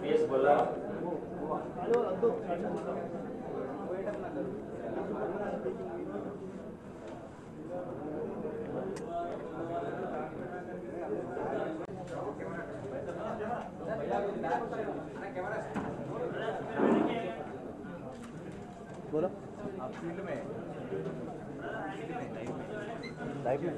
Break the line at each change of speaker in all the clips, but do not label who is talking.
PS बोला
बोलो
आप फील्ड में
लाइव में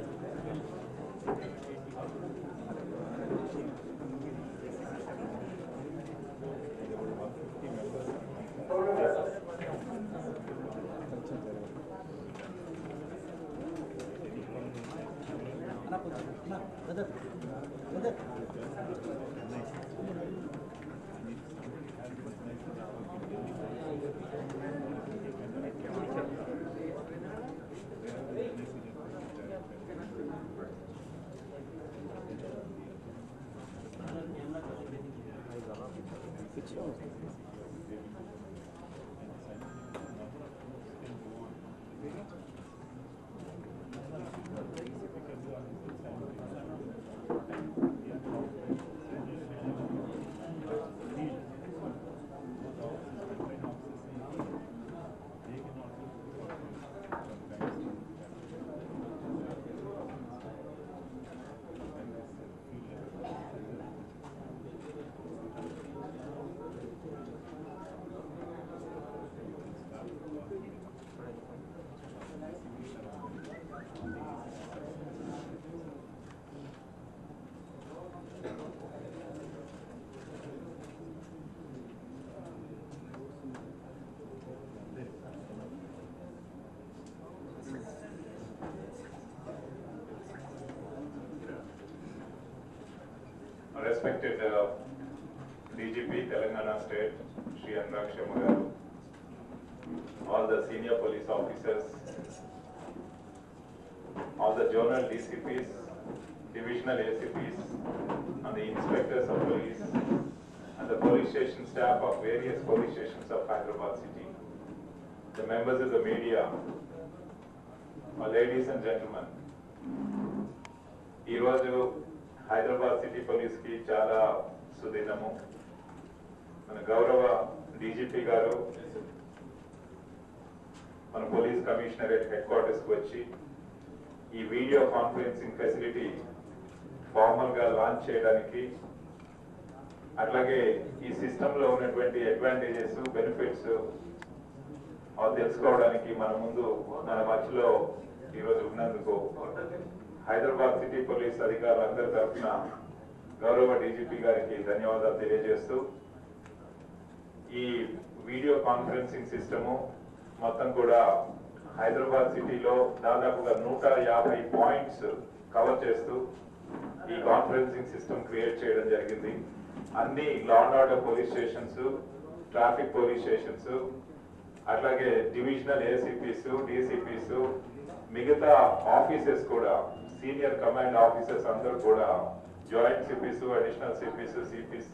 Respected DGP Telangana State, Shri Anurag Shemu, all the senior police officers, all the zonal DCPs, divisional ACPs, and the inspectors of police, and the police station staff of various police stations of Hyderabad city, the members of the media, ladies and gentlemen, Hyderabad city police కి చాలా సుదినము. మన గౌరవ DGP గారు మన police commissionerate head quarters కి వచ్చి ఈ video conferencing facility formal గా లాంచ్ చేయడానికి, అట్లాగే ఈ సిస్టమ్ లో ఉన్నటువంటి అడ్వాంటేజెస్ బెనిఫిట్స్ తెలుసుకోవడానికి మన మధ్యలో ఈరోజు ఉన్నందుకు హైదరాబాద్ సిటీ పోలీస్ అధికారులందరి తరఫున గౌరవ డీజీపీ గారికి ధన్యవాదాలు తెలియజేస్తూ, ఈ వీడియో కాన్ఫరెన్సింగ్ సిస్టము మొత్తం కూడా హైదరాబాద్ సిటీలో దాదాపుగా 150 పాయింట్స్ కవర్ చేస్తూ ఈ కాన్ఫరెన్సింగ్ సిస్టమ్ క్రియేట్ చేయడం జరిగింది. అన్ని law and order police stations, traffic police stations, అట్లాగే డివిజనల్ ఏసీపీస్, డీసీపీస్, మిగతా ఆఫీసెస్ కూడా సీనియర్ కమాండ్ ఆఫీసర్స్ అందరూ కూడా joint CP's, additional CP's, CP's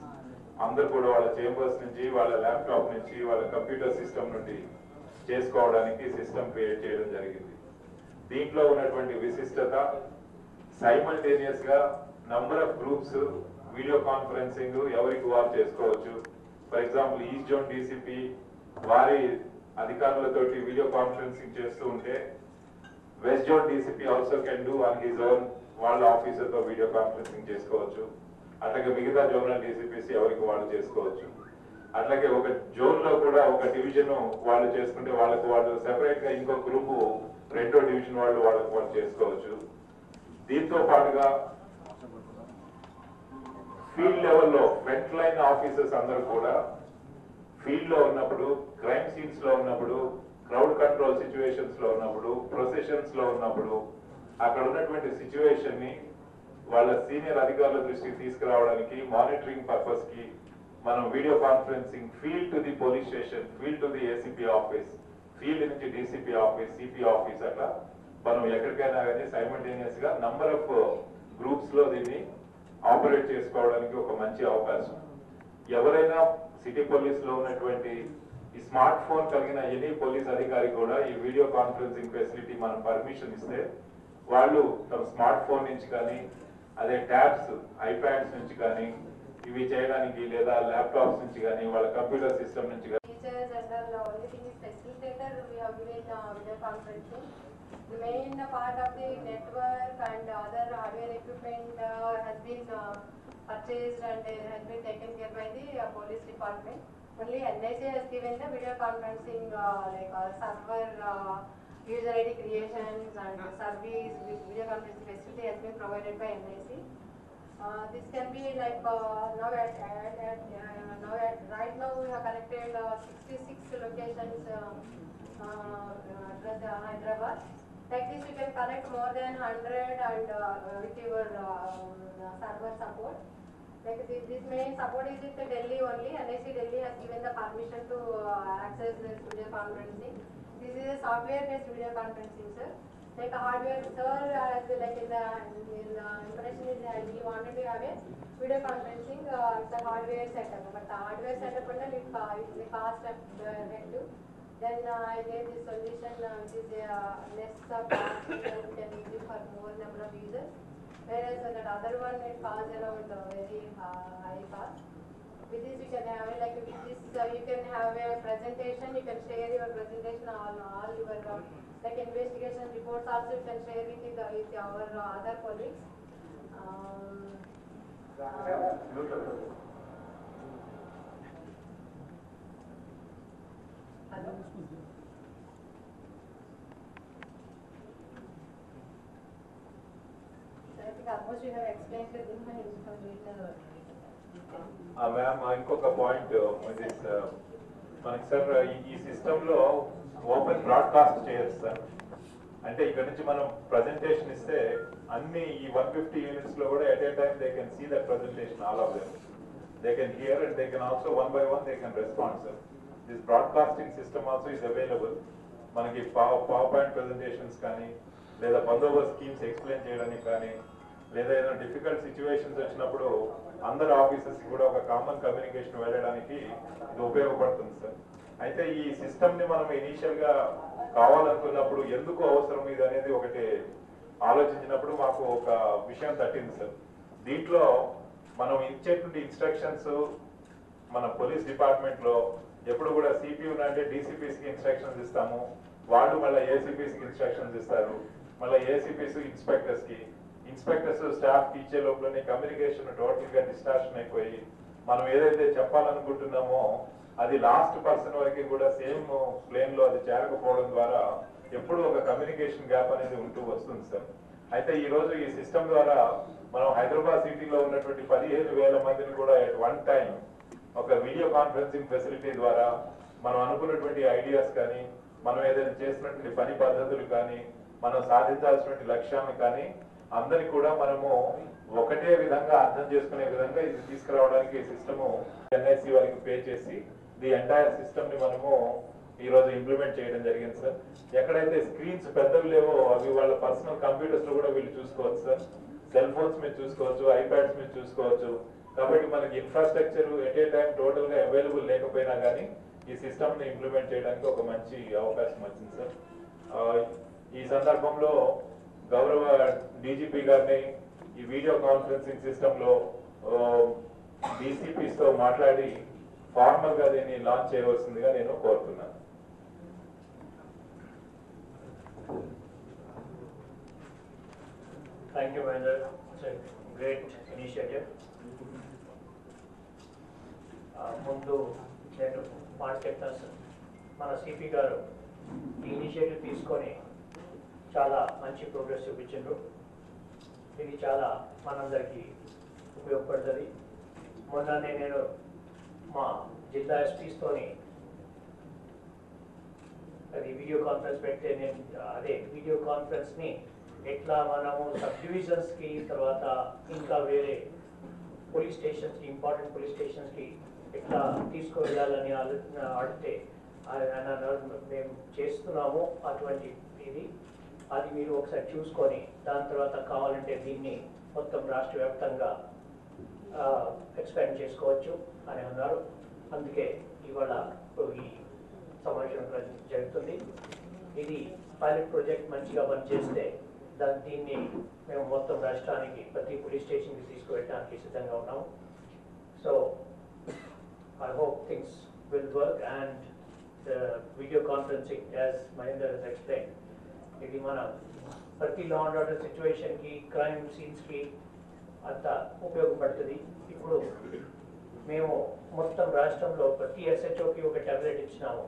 అందరూ కూడా వాళ్ళ చేంబర్స్ నుంచి, వాళ్ళ ల్యాప్టాప్ నుంచి, వాళ్ళ కంప్యూటర్ సిస్టమ్ నుండి చేసుకోవడానికి సిస్టమ్ క్రియేట్ చేయడం జరిగింది. దీంట్లో ఉన్నటువంటి విశిష్టత సైమల్టేనియస్ గా number of groups video conferencing ఎవరికి వారు చేసుకోవచ్చు. For example east zone DCP వారి అధికారులతోటి వీడియో కాన్ఫరెన్సింగ్ చేస్తూ ఉంటే west zone DCP also can do on his own, వాళ్ళ ఆఫీసర్ తో వీడియో కాన్ఫరెన్సింగ్ చేసుకోవచ్చు. అట్లాగే మిగతా జోనల్ డీసీపీసీ ఎవరికి వాళ్ళు చేసుకోవచ్చు. అట్లాగే ఒక జోన్ లో కూడా ఒక డివిజన్ వాళ్ళు చేసుకుంటే వాళ్ళు సెపరేట్ గా ఇంకో గ్రూపు రెండో డివిజన్ వాళ్ళు చేసుకోవచ్చు. దీంతో పాటుగా ఫీల్డ్ లెవెల్లో ఫ్రంట్ లైన్ ఆఫీసర్స్ అందరూ కూడా ఫీల్డ్ లో ఉన్నప్పుడు, క్రైమ్ సీన్స్ లో ఉన్నప్పుడు, క్రౌడ్ కంట్రోల్ సిచ్యువేషన్స్ లో ఉన్నప్పుడు, ప్రొసెషన్స్ లో ఉన్నప్పుడు అక్కడ ఉన్నటువంటి సిచ్యువేషన్ ని వాళ్ళ సీనియర్ అధికారుల దృష్టికి తీసుకురావడానికి మానిటరింగ్ పర్పస్ కి మనం video conferencing field to the police station, field to the ACP office, field నుంచి డీసీపీ ఆఫీస్, సిపి ఆఫీస్ అట్లా మనం ఎక్కడికైనా కానీ సైమల్టేనియస్ గా నంబర్ ఆఫ్ గ్రూప్స్ లో దీన్ని ఆపరేట్ చేసుకోవడానికి ఒక మంచి అవకాశం. ఎవరైనా సిటీ పోలీస్ లో ఉన్నటువంటి ఈ స్మార్ట్ ఫోన్ కలిగిన ఎనీ పోలీస్ అధికారి కూడా ఈ వీడియో కాన్ఫరెన్సింగ్ ఫెసిలిటీ మనం పర్మిషన్ ఇస్తే వాళ్ళు తమ స్మార్ట్ ఫోన్ నుంచి కానీ అదే ట్యాబ్స్ ఐప్యాడ్స్ నుంచి కానీ ఇవి చేయడానికి లేదా ల్యాప్టాప్స్ నుంచి కానీ వాళ్ళ కంప్యూటర్ సిస్టమ్ నుంచి కానీ
The main part of the network and other hardware equipment has been purchased and has been taken care by the police department. Only NIC has given the video conferencing server user ID creations and service with video conferencing facility has been provided by NIC. This can be like right now we have collected 66 locations across Hyderabad. Like this you can connect more than 100 and with your server support. Like this main support is with Delhi only. NIC Delhi has given the permission to access this video conferencing. This is a software based video conferencing, sir. Like a hardware, sir, as like in the information is he wanted to have a video conferencing the hardware setup, but the hardware setup it is cost effective. Then I gave this solution which is less cost and can use it for more number of users. Whereas that other one it costs around very high cost. With this you can have like with this you can have a presentation. You can share your presentation all your like investigation reports also you can share with our other colleagues. Hello. So I think almost you have explained the thing
ma'am ఇంకొక point మనకి sir ఈ system లో open broadcast చేయొచ్చు sir. అంటే ఇక్కడ నుంచి మనం presentation ఇస్తే అన్ని ఈ 150 యూనిట్స్ లో కూడా at a time they can see that presentation all of them. They can hear and they can also one by one they can respond sir. This broadcasting system also is available. మనకి PowerPoint presentations కానీ లేదా బందోబస్తు schemes explain చేయడానికి కానీ లేదా ఏదైనా difficult situations వచ్చినప్పుడు అందరు ఆఫీసర్స్ కూడా ఒక కామన్ కమ్యూనికేషన్ వెళ్ళడానికి ఇది ఉపయోగపడుతుంది సార్. అయితే ఈ సిస్టమ్ ని మనం ఇనీషియల్ గా కావాలనుకున్నప్పుడు ఎందుకు అవసరం ఇది అనేది ఒకటి ఆలోచించినప్పుడు మాకు ఒక విషయం తట్టింది సార్. దీంట్లో మనం ఇచ్చేటువంటి ఇన్స్ట్రక్షన్స్ మన పోలీస్ డిపార్ట్మెంట్ లో ఎప్పుడు కూడా సిపియు అంటే డీసీపీసీకి ఇన్స్ట్రక్షన్స్ ఇస్తాము, వాళ్ళు మళ్ళీ ఏసీపీసీకి ఇన్స్ట్రక్షన్స్ ఇస్తారు, మళ్ళీ ఏసీపీసీ ఇన్స్పెక్టర్స్ స్టాఫ్ ఇచ్చే లోపలనే కమ్యూనికేషన్ టోటల్ గా డిస్టార్షన్ అయిపోయి మనం ఏదైతే చెప్పాలనుకుంటున్నామో అది లాస్ట్ పర్సన్ వరకు కూడా సేమ్ ప్లేన్ లో అది చేరకపోవడం ద్వారా ఎప్పుడు ఒక కమ్యూనికేషన్ గ్యాప్ అనేది ఉంటూ వస్తుంది సార్. అయితే ఈ రోజు ఈ సిస్టమ్ ద్వారా మనం హైదరాబాద్ సిటీలో ఉన్నటువంటి 15,000 మందిని కూడా ఎట్ వన్ టైం ఒక వీడియో కాన్ఫరెన్సింగ్ ఫెసిలిటీ ద్వారా మనం అనుకున్నటువంటి ఐడియాస్ కానీ మనం ఏదైనా చేసినటువంటి పని పద్ధతులు కానీ మనం సాధించాల్సినటువంటి లక్ష్యాన్ని కానీ అందరికి కూడా మనము ఒకటే విధంగా అర్థం చేసుకునే విధంగా ఇది తీసుకురావడానికి ఈ సిస్టమ్ ఎన్ఐసి వారికి పే చేసి ది ఎంటైర్ సిస్టమ్ ని మనము ఈ రోజు ఇంప్లిమెంట్ చేయడం జరిగింది సార్. ఎక్కడైతే స్క్రీన్స్ పెద్దవి లేవో అవి వాళ్ళ పర్సనల్ కంప్యూటర్స్ లో కూడా వీళ్ళు చూసుకోవచ్చు సార్. సెల్ ఫోన్స్ మీద చూసుకోవచ్చు, ఐప్యాడ్స్ మీద చూసుకోవచ్చు. కాబట్టి మనకి infrastructure at a time total గా అవైలబుల్ లేకపోయినా కానీ ఈ సిస్టమ్ ని ఇంప్లిమెంట్ చేయడానికి ఒక మంచి అవకాశం వచ్చింది సార్. ఈ సందర్భంలో గౌరవ డీజీపీ గారిని ఈ వీడియో కాన్ఫరెన్సింగ్ సిస్టమ్ లో డీసీపీస్ తో మాట్లాడి ఫార్మల్ గా దీన్ని లాంచ్ చేయవలసిందిగా నేను కోరుతున్నాను.
Thank you, Mahendra. It's a great initiative. ముందు నేను మాట చెప్తాను సార్. మన సిపి గారు ఈ ఇనిషియేటివ్ తీసుకొని చాలా మంచి ప్రోగ్రెస్ చూపించారు. ఇది చాలా మనందరికీ ఉపయోగపడుతుంది. మొన్ననే నేను మా జిల్లా ఎస్పీస్తోని అది వీడియో కాన్ఫరెన్స్ పెడితే నేను అదే వీడియో కాన్ఫరెన్స్ని ఎట్లా మనము సబ్ డివిజన్స్కి తర్వాత ఇంకా వేరే పోలీస్ స్టేషన్స్కి ఇంపార్టెంట్ పోలీస్ స్టేషన్స్కి ఎట్లా తీసుకువెళ్ళాలని అడిగితే మేము చేస్తున్నాము అటువంటి ఇది. అది మీరు ఒకసారి చూసుకొని దాని తర్వాత కావాలంటే దీన్ని మొత్తం రాష్ట్ర వ్యాప్తంగా ఎక్స్పాండ్ చేసుకోవచ్చు అని అన్నారు. అందుకే ఇవాళ ఈ సమావేశం జరుగుతుంది. ఇది పైలట్ ప్రాజెక్ట్ మంచిగా పనిచేస్తే దీన్ని మేము మొత్తం రాష్ట్రానికి ప్రతి పోలీస్ స్టేషన్కి తీసుకువెళ్ళడానికి సిద్ధంగా ఉన్నాము. So I hope things will work, and the video conferencing, as Mahendra has explained, ఇది మన ప్రతి లా అండ్ ఆర్డర్ సిచ్యువేషన్కి, క్రైమ్ సీన్స్కి అంతా ఉపయోగపడుతుంది. ఇప్పుడు మేము మొత్తం రాష్ట్రంలో ప్రతి ఎస్హెచ్ఓకి ఒక టాబ్లెట్ ఇచ్చినాము,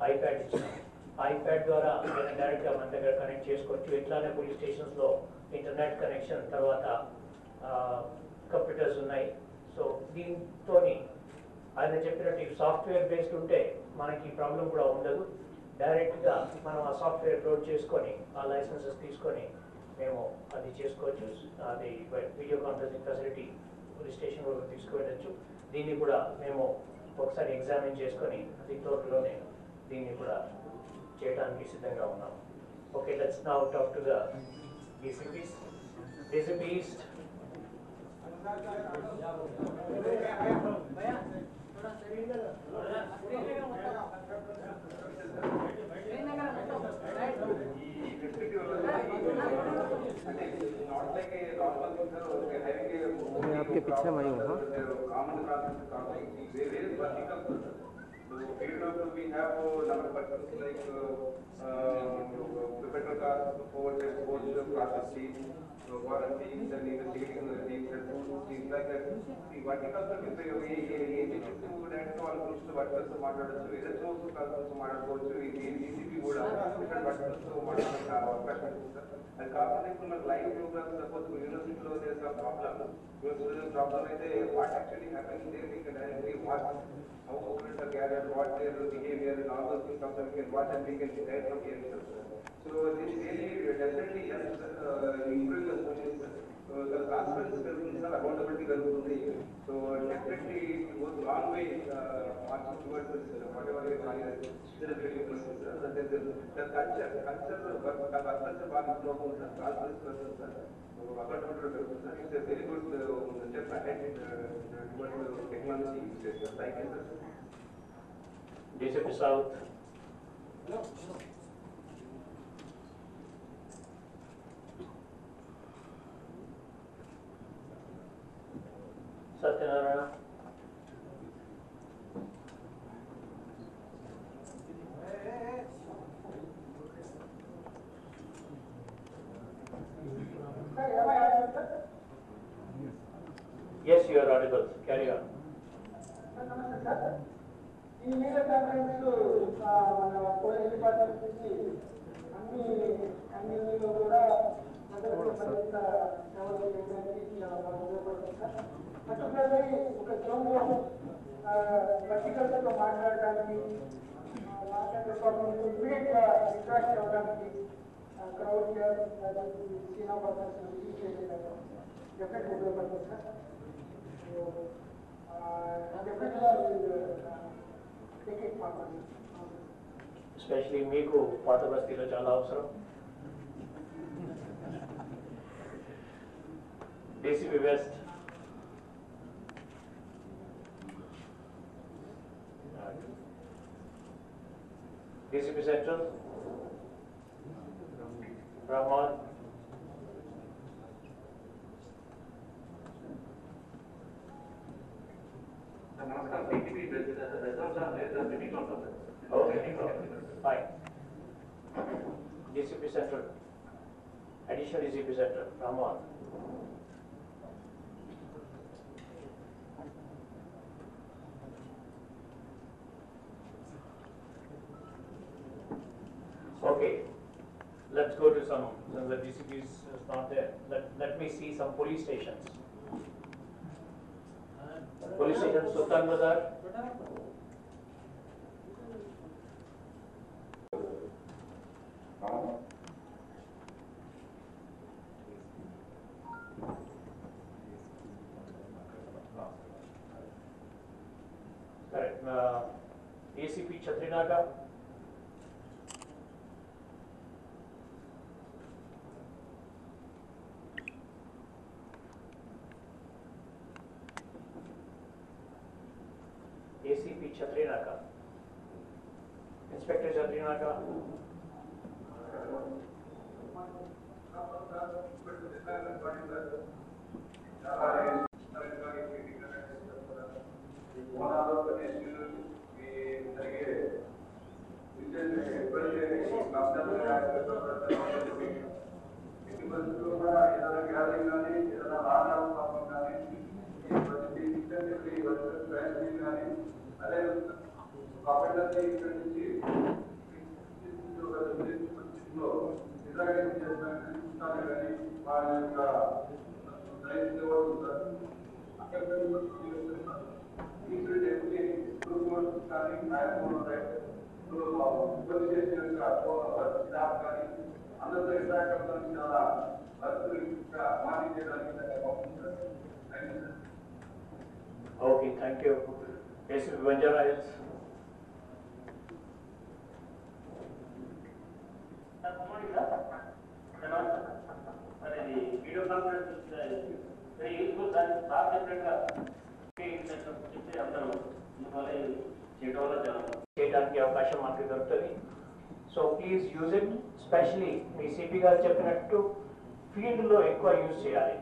ఐప్యాడ్ ఇచ్చినాము. ఐప్యాడ్ ద్వారా డైరెక్ట్గా మన దగ్గర కనెక్ట్ చేసుకోవచ్చు. ఇట్లానే పోలీస్ స్టేషన్స్లో ఇంటర్నెట్ కనెక్షన్, తర్వాత కంప్యూటర్స్ ఉన్నాయి. సో దీంతో ఆయన చెప్పినట్టు సాఫ్ట్వేర్ బేస్డ్ ఉంటే మనకి ప్రాబ్లం కూడా ఉండదు. డైరెక్ట్గా మనం ఆ సాఫ్ట్వేర్ అప్లోడ్ చేసుకొని ఆ లైసెన్సెస్ తీసుకొని మేము అది చేసుకోవచ్చు. అది video conferencing facility police station వరకు తీసుకువెళ్ళచ్చు. దీన్ని కూడా మేము ఒకసారి ఎగ్జామిన్ చేసుకొని అది తోటలోనే దీన్ని కూడా చేయడానికి సిద్ధంగా ఉన్నాం. Okay, let's now talk to the DCPs. DCP East.
मैं आपके पीछे मैं हूँ.
We have number of persons like petrol cars, forward processing, warranties, and investigating the things like that. The vertical service DCP would have different verticals and live programs. Suppose university there is some problem. What actually happened there, we can directly watch how students are gathered, what their behavior and all those things, we can watch and we can decide from here. So this really definitely helps improve the students. The transparency accountability. So definitely it goes a long way marching towards this, whatever we are trying to do. The culture it's a very good step ahead towards technology.
DCP South. Satyanarayana. Yes, you are audible. Carry on.
ఈ media conference మన police department నుంచి అన్ని కూడా సేవలు చేయడానికి particularly ఒక జోన్లో వర్టికల్స్తో మాట్లాడడానికి ఇమీడియట్గా ఇంట్రాక్ట్ అవ్వడానికి crowd scene of persons use చేసేదాన్ని డెఫినెట్గా ఉపయోగపడుతుంది సార్.
ఎస్పెషలీ మీకు పాత బస్తీలో చాలా అవసరం. DCP West. DCP Central. Rahman. Okay, fine. DCP Central. Additional DCP Central. Rahman. Okay, let's go to some, since the DCP is not there, let me see some police stations. Police station Sultan Bazar. Correct. ACP Chatrinaga. శాఖ inspector చదివినాక okay, thank you. ACP Banjara hills.
Video conference very useful sir. Sir చెప్పినట్టుగా చెప్తే అందరూ చేయడం వల్ల
చేయడానికి అవకాశం మనకి దొరుకుతుంది. So please use it. Specially మీ సిపి గారు చెప్పినట్టు ఫీల్డ్లో ఎక్కువ యూజ్ చేయాలి.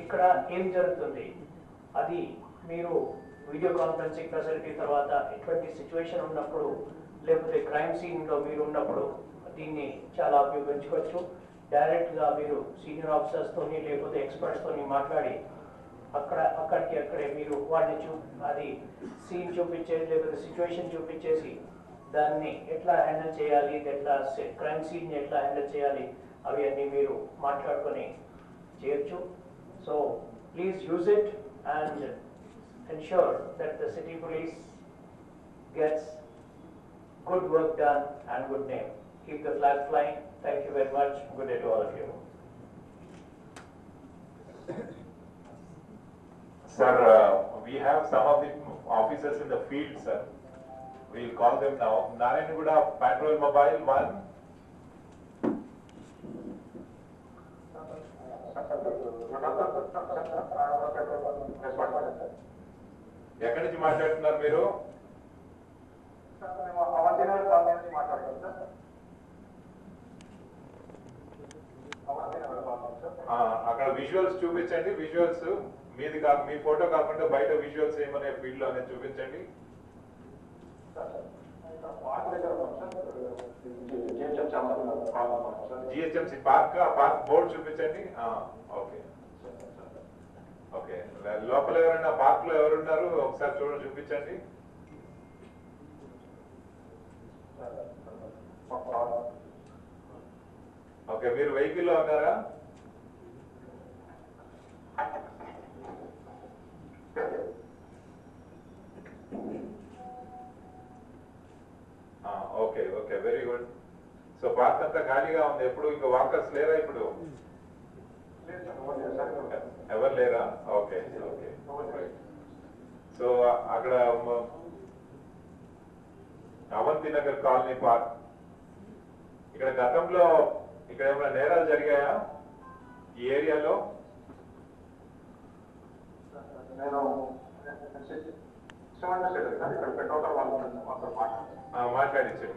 ఇక్కడ ఏం జరుగుతుంది అది మీరు వీడియో కాన్ఫరెన్సింగ్ ఫెసిలిటీ తర్వాత ఎటువంటి సిచ్యువేషన్ ఉన్నప్పుడు లేకపోతే క్రైమ్ సీన్లో మీరు ఉన్నప్పుడు దీన్ని చాలా ఉపయోగించుకోవచ్చు. డైరెక్ట్గా మీరు సీనియర్ ఆఫీసర్స్తోని లేకపోతే ఎక్స్పర్ట్స్తోని మాట్లాడి అక్కడే మీరు వాడిని అది సీన్ చూపించేసి లేకపోతే సిచ్యువేషన్ చూపించేసి దాన్ని ఎట్లా హ్యాండిల్ చేయాలి, ఎట్లా క్రైమ్ సీన్ని ఎట్లా హ్యాండిల్ చేయాలి అవి అన్నీ మీరు మాట్లాడుకొని చేయొచ్చు. So please use it and ensure that the city police gets good work done and good name. Keep the flag flying. Thank you very much. Good day to all of you.
Sir, we have some of the officers in the field, sir. We'll call them now. Narayanuguda Patrol Mobile 1. ఎక్కడి నుంచి మాట్లాడుతున్నారు మీరు? అక్కడ visuals చూపించండి. Visuals మీది కాదు, మీ photo కాకుండా బయట విజువల్స్ ఏమనే ఫీల్డ్ లో అనేది చూపించండి. జిహెచ్ఎంసి పార్క్ బోర్డు చూపించండి. ఓకే ఓకే, లోపల ఎవరైనా పార్క్ లో ఎవరున్నారు ఒకసారి చూపించండి. ఓకే, మీరు వెహికల్ లో ఉన్నారా? Okay okay, very good. So park అంతా ఖాళీగా ఉంది. ఎప్పుడు ఇంకా వాకర్స్ లేరా ఇప్పుడు? ఎవరు లేరా? Okay okay. సో అక్కడ అవంతి నగర్ కాలనీ పార్క్, ఇక్కడ గతంలో ఇక్కడ ఏమైనా నేరాలు జరిగాయా ఈ ఏరియాలో?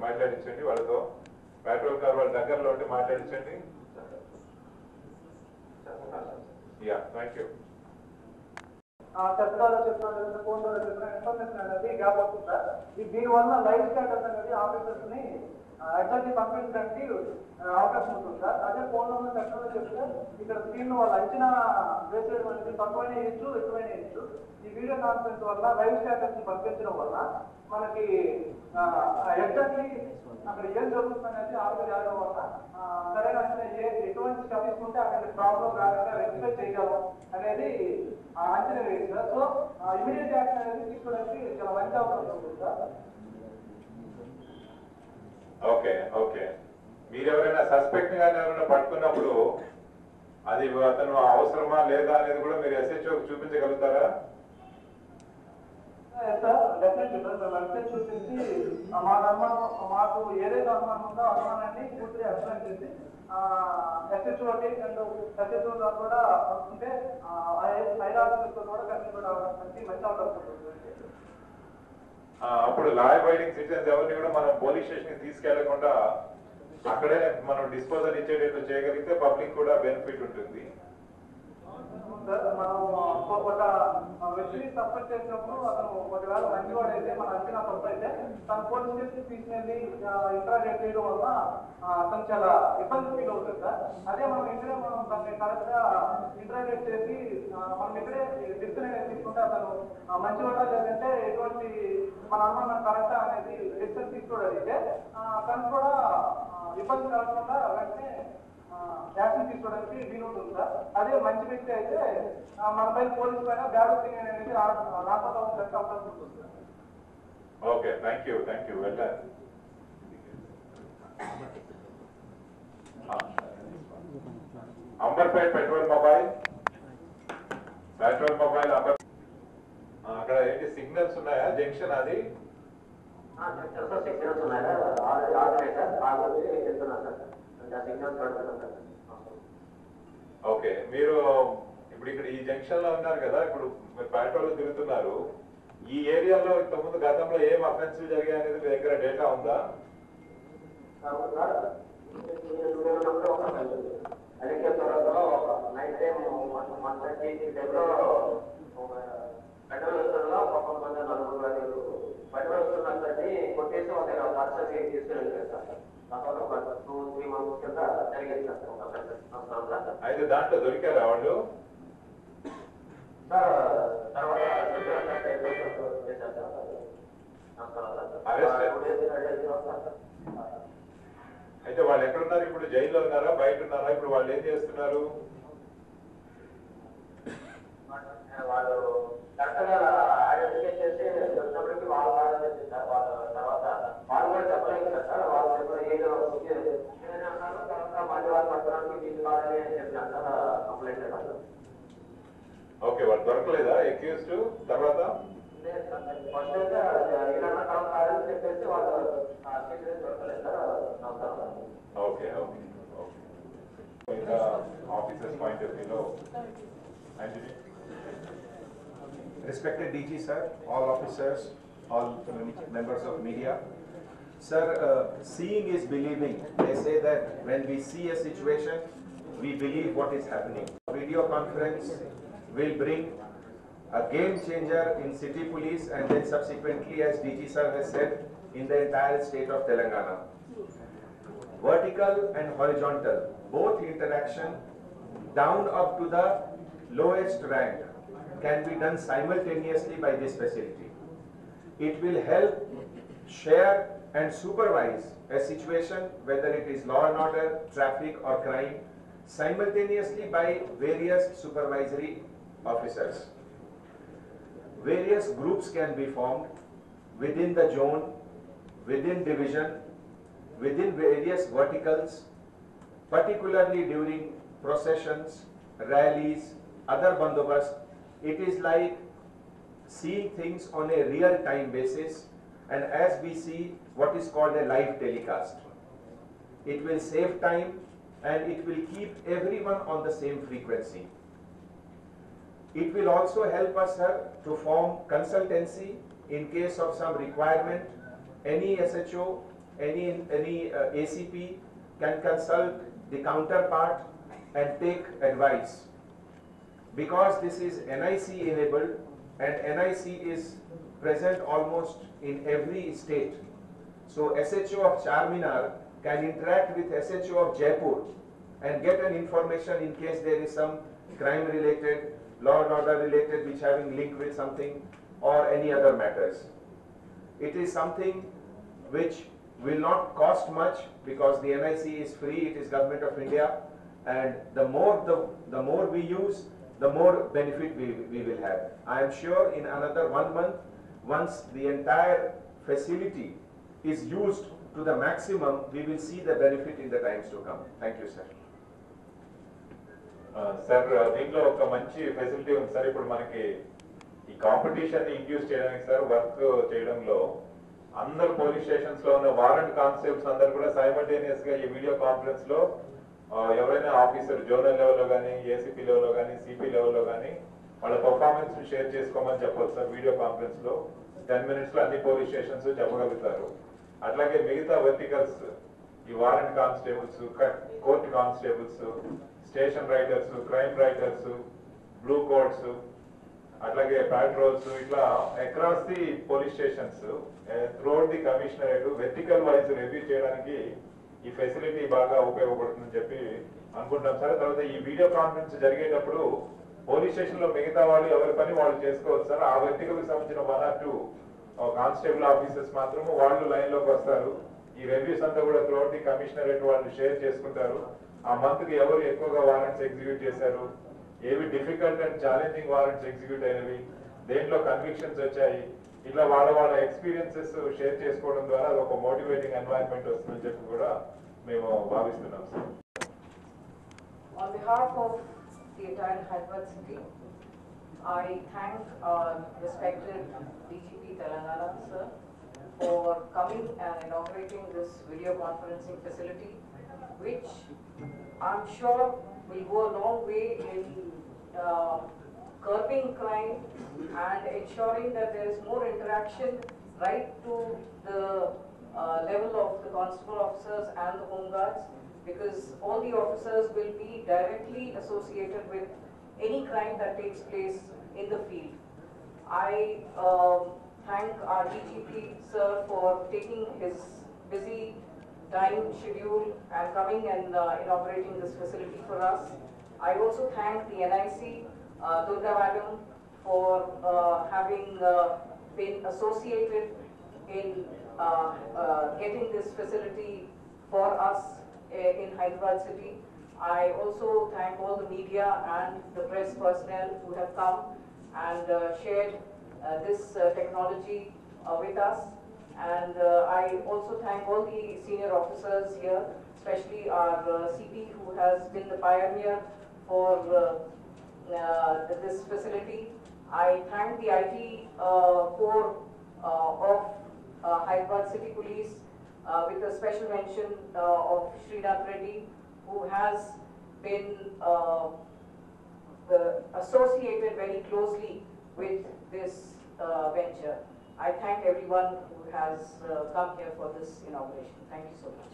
మాట్లాడించండి వాళ్ళతో. పెట్రోల్ కార్ వాళ్ళ దగ్గరలో ఉంటే మాట్లాడించండి. Yeah, thank you.
చట్టాలు చెప్పిన ఫోన్ ద్వారా చెప్పిన ఇన్ఫర్మేషన్ అనేది గ్యాప్ అవుతుంది సార్. దీనివల్ల లైవ్ స్టేటస్ అనేది ఆఫీసర్స్ ని ఎగ్జాక్ట్లీ పంపించడానికి అవకాశం ఉంటుంది సార్. అదే ఫోన్ లో చట్టాలు చెప్తే ఇక్కడ స్క్రీన్ వాళ్ళ అంచనా వేసేది అనేది తక్కువైన వేయచ్చు, ఎక్కువైన వేయచ్చు. ఈ వీడియో కాన్ఫరెన్స్ వల్ల లైవ్ స్టేటస్ ని పంపించడం వల్ల మనకి ఎగ్జాక్ట్లీ అక్కడ ఏం జరుగుతుంది అనేది ఆర్డర్ చేయడం వల్ల సరైన ఎటువంటి స్టెప్ తీసుకుంటే అక్కడ ప్రాబ్లం రాకుండా రెక్టిఫై చేయగలం అనేది అంచనా వేయండి సార్. సో ఇమీడియట్ యాక్షన్ అనేది తీసుకోవడానికి చాలా మంచి అవకాశం ఉంటుంది సార్.
ఓకే ఓకే, మీరు ఎవరైనా సస్పెక్ట్ గానీ ఎవరైనా పట్టుకున్నప్పుడు అది అతను అవసరమా లేదా అనేది కూడా మీరు ఎస్హెచ్ఓకి చూపించగలుగుతారా?
సార్ డెఫినెట్లీ సార్ వెబ్సైట్ చూపించి మాకు ఏదైతే అనుమానం ఉందో అనుమానాన్ని పూర్తిగా ఎక్స్ప్లెయిన్ చేసి ఎస్హెచ్ఓకి అండ్ ఎస్హెచ్ఓ గారు కూడా ఉంటే హైర్ ఆఫీసర్తో కూడా కన్సల్ట్ అవ్వడానికి మంచి అవకాశం ఉంటుంది.
అప్పుడు లా అబైడింగ్ సిటిజన్స్ ఎవరిని కూడా మనం పోలీస్ స్టేషన్ కి తీసుకెళ్లకుండా అక్కడే మనం డిస్పోజల్ ఇచ్చేటట్టు చేయగలిగితే పబ్లిక్ కూడా బెనిఫిట్ ఉంటుంది.
సార్ మనం ఒక వ్యక్తిని సస్పెక్ట్ చేసినప్పుడు అతను ఒకవేళ మంచివాడైతే మన అంచనా తప్పు అయితే తన పోలీస్ స్టేషన్ తీసుకెళ్ళి ఇంటరాగేట్ చేయడం వల్ల అతను చాలా ఇబ్బంది ఫీల్ అవుతుంది సార్. అదే మనం ఇక్కడే మనం దాన్ని కరెక్ట్ గా ఇంటరాగేట్ చేసి మనం ఇక్కడే డిసిషన్ అనేది తీసుకుంటే అతను మంచివాడా లేదంటే ఎటువంటి మన అనుమానం కరెక్టా అనేది డిసిషన్ తీసుకోవడానికి తను కూడా ఇబ్బంది కలగకుండా వెంటనే యాక్షన్ తీసుకోవడానికి వీలుంటుంది సార్. అదే మంచి వ్యక్తి అయితే మన పైన పోలీసు పైన బ్యాడ్ ఒపీనియన్ అనేది రాకపోతే అవకాశం ఉంటుంది sir.
Okay, thank you well done. Amberpet petrol mobile Amber అక్కడ ఏంటి సిగ్నల్స్ ఉన్నాయా జంక్షన్ అది?
సిగ్నల్స్ ఉన్నాయా? ఆల్రెడీ సార్ ఆల్రెడీ వెళ్తున్నా సార్. సిగ్నల్స్ పడుతున్నాం సార్.
ఓకే, మీరు ఇప్పుడు ఇక్కడ ఈ జంక్షన్ లో ఉన్నారు కదా, ఇప్పుడు మీరు పెట్రోల్ తిరుగుతున్నారు. ఈ ఏరియాలో ఇంతకుముందు గతంలో ఏం అఫెన్సివ్ జరిగాయి అనేది మీ దగ్గర డేటా ఉందా?
అదే త్వరలో నైట్ టైం 1:30 టైంలో పెట్రోల్ వస్తున్నా కొంతమంది నలుగురు పెట్రోల్ వస్తున్నది కొట్టేసి ఒక పర్సన్ తీసుకుని వెళ్ళారు సార్. దాంట్లో ఒక 2-3 మంత్స్ కింద జరిగింది సార్.
అయితే దాంట్లో దొరికారా వాళ్ళు? అయితే వాళ్ళు ఎక్కడున్నారు ఇప్పుడు? జైల్లో ఉన్నారా, బయట ఉన్నారా? ఇప్పుడు వాళ్ళు ఏం చేస్తున్నారు?
వాళ్ళు కరెక్ట్గా ఐడెంటిఫై చేసి వచ్చినప్పటికీ వాళ్ళు తర్వాత వాళ్ళు కూడా చెప్పలేదు సార్. వాళ్ళు ఏదో అన్నారు, తర్వాత మళ్ళీ వాళ్ళు పట్టడానికి వీళ్ళు కాదని చెప్పినారు సార్. కంప్లైంట్.
ఓకే, వాళ్ళు దొరకలేదా అక్యూజ్డ్? తర్వాత
ఫస్ట్ అయితే ఇలా తర్వాత చెప్పేసి వాళ్ళు దొరకలేదు sir.
Okay officers point of వ్యూలో
Respected DG sir, all officers, all members of media. Sir, seeing is believing. They say that when we see a situation, we believe what is happening. Video conference will bring a game changer in city police and then subsequently, as DG sir has said, in the entire state of Telangana. Vertical and horizontal, both interaction down up to the lowest rank can be done simultaneously by this facility. It will help share and supervise a situation, whether it is law and order, traffic or crime, simultaneously by various supervisory officers. Various groups can be formed within the zone, within division, within various verticals, particularly during processions, rallies, other bandobast. It is like seeing things on a real time basis, and as we see what is called a live telecast. It will save time and it will keep everyone on the same frequency. It will also help us, sir, to form consultancy in case of some requirement. Any SHO, any ACP can consult the counterpart and take advice. Because this is NIC enabled and NIC is present almost in every state. So SHO of Charminar can interact with SHO of Jaipur and get an information in case there is some crime related, law and order related which having link with something or any other matters. It is something which will not cost much because the NIC is free, it is Government of India, and the more we use, the more benefit we will have. I am sure in another 1 month, once the entire facility is used to the maximum, we will see the benefit in the times to come. Thank you, sir.
Sir దీంట్లో ఒక మంచి facility ఉంది sir. ఇప్పుడు మనకి ఈ competition induce చేయడానికి sir work చేయడంలో అందరు పోలీస్ స్టేషన్స్ లో ఉన్న వారెంట్ కానిస్టేబుల్స్ అందరు కూడా సైమల్టేనియస్ గా ఈ వీడియో కాన్ఫరెన్స్ లో ఎవరైనా ఆఫీసర్ జోనల్ లెవెల్లో కానీ, ఏసీపీ లెవెల్లో కానీ, సిపి లెవెల్లో కానీ వాళ్ళ పర్ఫార్మెన్స్ షేర్ చేసుకోమని చెప్పొచ్చు సార్ వీడియో కాన్ఫరెన్స్ లో. 10 minutes లో అన్ని పోలీస్ స్టేషన్స్ చెప్పగలుగుతారు. అట్లాగే మిగతా వర్టికల్స్ ఈ warrant constables, court constables, station writers, crime writers, blue codes, అట్లాగే పాట్రోల్స్, ఇట్లా across the police stations throughout the commissionerate vertical wise review చేయడానికి ఈ ఫెసిలిటీ బాగా ఉపయోగపడుతుందని చెప్పి అనుకుంటాం సార్. తర్వాత ఈ వీడియో కాన్ఫరెన్స్ జరిగేటప్పుడు పోలీస్ స్టేషన్ లో మిగతా వాళ్ళు ఎవరి పని వాళ్ళు చేసుకోవచ్చు సార్. ఆ వెర్టికల్ కి సంబంధించిన 1 or 2 కానిస్టేబుల్ ఆఫీసర్స్ మాత్రము వాళ్ళు లైన్ లోకి వస్తారు. ఈ రివ్యూస్ అంతా కూడా త్రూఅవుట్ ది కమిషనరేట్ వాళ్ళు షేర్ చేసుకుంటారు. ఆ మంత్ కి ఎవరు ఎక్కువగా వారెంట్స్ ఎగ్జిక్యూట్ చేశారు, ఏవి difficult and challenging warrants execute అయినవి, దేంట్లో కన్విక్షన్స్ వచ్చాయి, ఇట్లా వాళ్ళ ఎక్స్పీరియన్సెస్ షేర్ చేసుకోవడం ద్వారా అది ఒక మోటివేటింగ్ ఎన్వైరన్మెంట్ వస్తుందని చెప్పి కూడా మేము భావిస్తున్నాం sir.
On behalf of the entire Hyderabad city, I thank our respected DGP Telangana sir for coming and inaugurating this video conferencing facility, which I'm sure will go a long way in curbing crime and ensuring that there is more interaction right to the level of the constable officers and the home guards, because all the officers will be directly associated with any crime that takes place in the field. I thank our DGP sir for taking his busy time schedule and coming and inaugurating this facility for us. I also thank the NIC, Durga Madam, for having been associated in getting this facility for us in Hyderabad city. I also thank all the media and the press personnel who have come and shared this technology with us. And I also thank all the senior officers here, especially our CP who has been the pioneer for this facility. I thank the IT core of Hyderabad City Police with a special mention of Srinath Reddy, who has been associated very closely with this venture. I thank everyone who has come here for this inauguration. Thank you so much.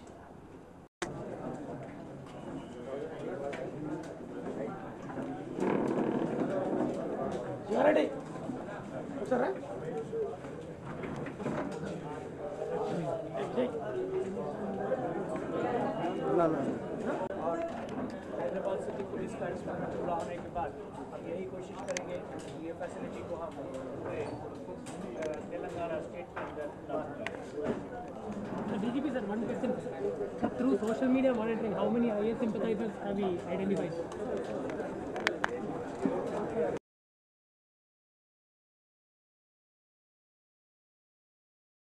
You are ready? Sir,
Hyderabad city police का पूरा होने के बाद हम यही कोशिश करेंगे ये फैसिलिटी को हम पूरे तेलंगाना स्टेट के अंदर लाएं।
DGP sir, one question. Through social media monitoring, how many IS sympathizers have we identified?